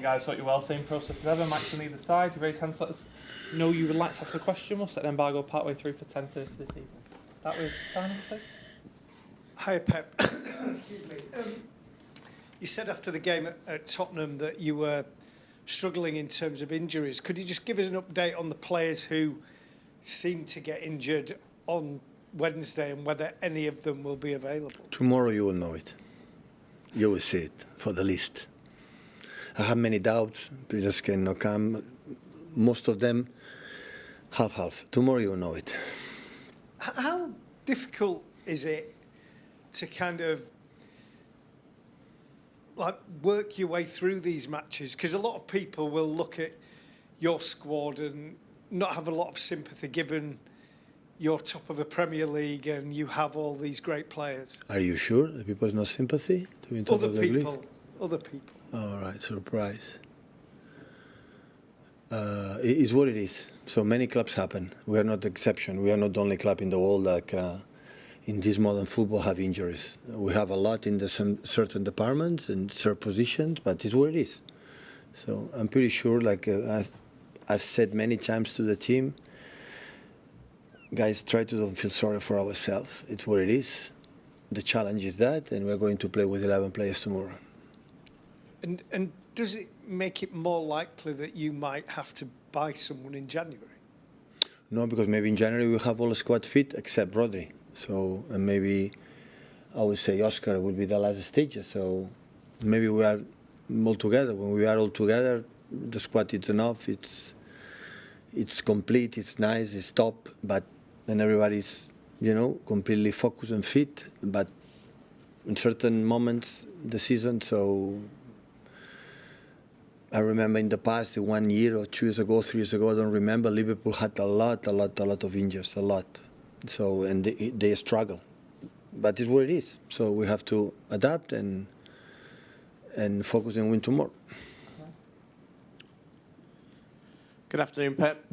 guys. Hope you're well. Same process as ever. Match on either side. You raise hands. Let us know you would like to ask a question. We'll set the embargo partway through for 10:30 this evening. Start with Simon, please. Hi, Pep. Excuse me. You said after the game at Tottenham that you were struggling in terms of injuries. Could you just give us an update on the players who seem to get injured on Wednesday and whether any of them will be available? Tomorrow you will know it. You will see it for the list. I have many doubts. Players cannot come. Most of them, half-half. Tomorrow you will know it. How difficult is it to kind of like work your way through these matches? Because a lot of people will look at your squad and not have a lot of sympathy given you're top of the Premier League and you have all these great players. Are you sure the people have no sympathy to be top of the league? Other people. All right, surprise. It is what it is. So many clubs happen. We are not the exception. We are not the only club in the world that in this modern football have injuries. We have a lot in some certain departments and certain positions, but it's what it is. So I'm pretty sure, like I've said many times to the team, guys, try to don't feel sorry for ourselves. It's what it is. The challenge is that, and we're going to play with 11 players tomorrow. And does it make it more likely that you might have to buy someone in January? No, because maybe in January we'll have all the squad fit except Rodri. So, and maybe I would say Oscar will be the last stage. So maybe we are all together. When we are all together, the squad is enough. It's complete. It's nice. It's top. But then everybody's, completely focused and fit. But in certain moments, the season. So I remember in the past, 1 year or 2 years ago, 3 years ago, I don't remember. Liverpool had a lot of injuries, a lot. So, and they struggle, but it's what it is. So we have to adapt and focus and win tomorrow. Good afternoon, Pep.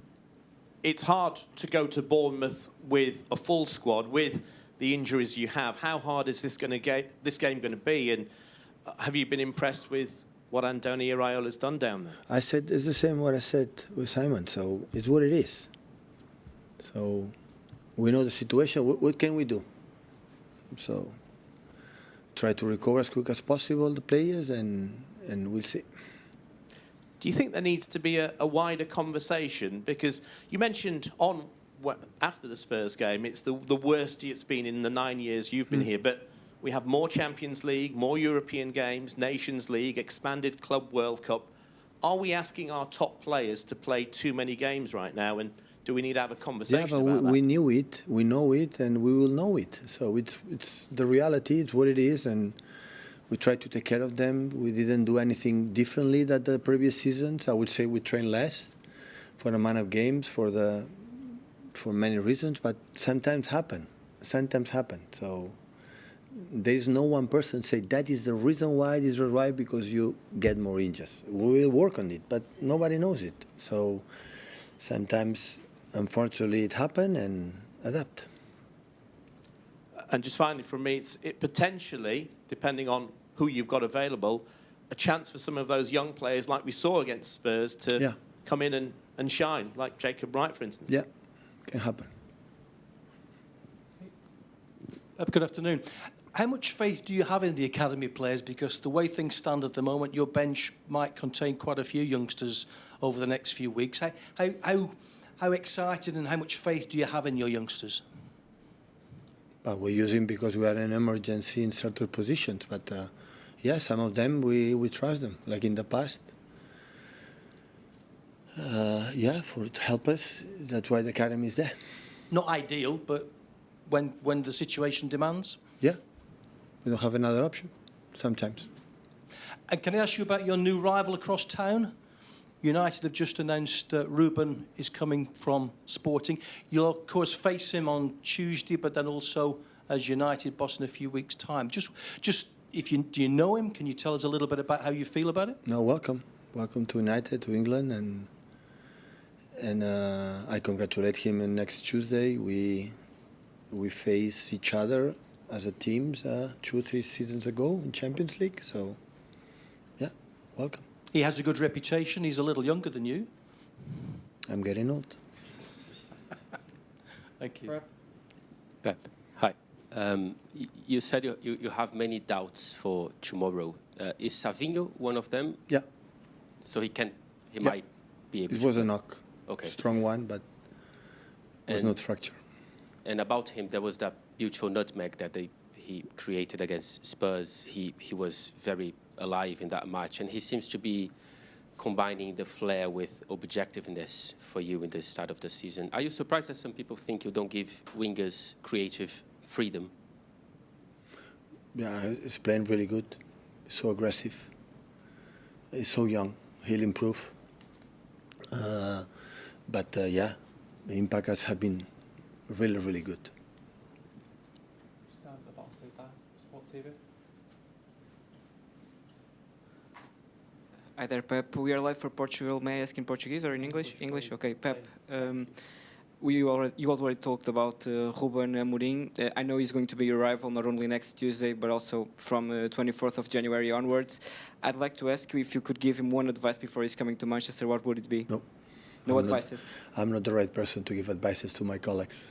It's hard to go to Bournemouth with a full squad, with the injuries you have. How hard is this game going to be? And have you been impressed with what Andoni Iraola's done down there? I said it's the same what I said with Simon. So it's what it is. So we know the situation. What can we do? So try to recover as quick as possible the players, and we'll see. Do you think there needs to be a wider conversation? Because you mentioned after the Spurs game, it's the worst it's been in the 9 years you've been here. But we have more Champions League, more European games, Nations League, expanded Club World Cup. Are we asking our top players to play too many games right now? And do we need to have a conversation about that? We knew it, we know it, and we will know it. So it's the reality, it's what it is, and we try to take care of them. We didn't do anything differently than the previous seasons. I would say we train less for the amount of games, for many reasons, but sometimes happen. So there is no one person say that is the reason why this is right, because you get more injuries. We will work on it, but nobody knows it. So sometimes, unfortunately, it happens, and adapt. And just finally, from me, it potentially, depending on who you've got available, a chance for some of those young players, like we saw against Spurs, to come in and shine, like Jacob Wright, for instance. Yeah, can happen. Good afternoon. How much faith do you have in the academy players? Because the way things stand at the moment, your bench might contain quite a few youngsters over the next few weeks. How excited and how much faith do you have in your youngsters? But we're using because we are in emergency in certain positions. But yeah, some of them we trust them, like in the past. To help us. That's why the academy is there. Not ideal, but when the situation demands? Yeah, we don't have another option sometimes. And can I ask you about your new rival across town? United have just announced Ruben is coming from Sporting. You'll, of course, face him on Tuesday, but then also as United boss in a few weeks' time. Just do you know him? Can you tell us a little bit about how you feel about it? No, welcome to United, to England, and I congratulate him. And next Tuesday we face each other as a team 2 or 3 seasons ago in Champions League. So, yeah, welcome. He has a good reputation. He's a little younger than you. I'm getting old. Thank you. Brad? Pep, hi. You said you have many doubts for tomorrow. Is Savinho one of them? Yeah, So he Yeah. might be able it to was a play. knock. Okay. Strong one, but it was And- not fracture. And about him, there was that beautiful nutmeg that he created against Spurs. He was very alive in that match, and he seems to be combining the flair with objectiveness for you in the start of the season. Are you surprised that some people think you don't give wingers creative freedom? Yeah, he's playing really good. He's so aggressive. He's so young. He'll improve. But yeah, the impact has been really, really good. Just down at the bottom, please, down. Sport TV. Hi there, Pep. We are live for Portugal. May I ask in Portuguese or in English? English, please. Okay, Pep. You already talked about Ruben Amorim. I know he's going to be your rival not only next Tuesday, but also from 24th of January onwards. I'd like to ask you if you could give him one advice before he's coming to Manchester. What would it be? No. No I'm not- advices. I'm not the right person to give advices to my colleagues.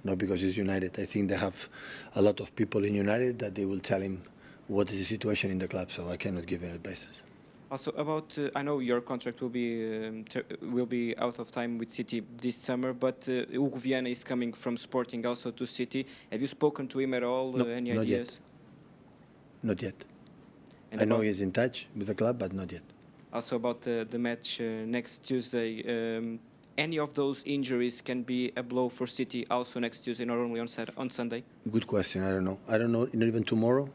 No, because it's United. I think they have a lot of people in United that they will tell him what is the situation in the club, so I cannot give any advices. Also about, I know your contract will be out of time with City this summer, but Hugo Viana is coming from Sporting also to City. Have you spoken to him at all? No, Any not yet. ideas? Not yet. And I know about- he's in touch with the club, but not yet. Also about the match next Tuesday, any of those injuries can be a blow for City also next Tuesday, not only on Sunday? Good question. I don't know. I don't know. Not even tomorrow.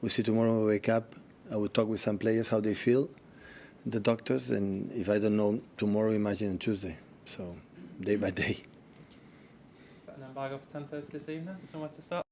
We'll see tomorrow when we wake up. I will talk with some players how they feel, the doctors, and if I don't know tomorrow, imagine on Tuesday. So day by day. Set an embargo for 10:30 this evening. Somewhere to start.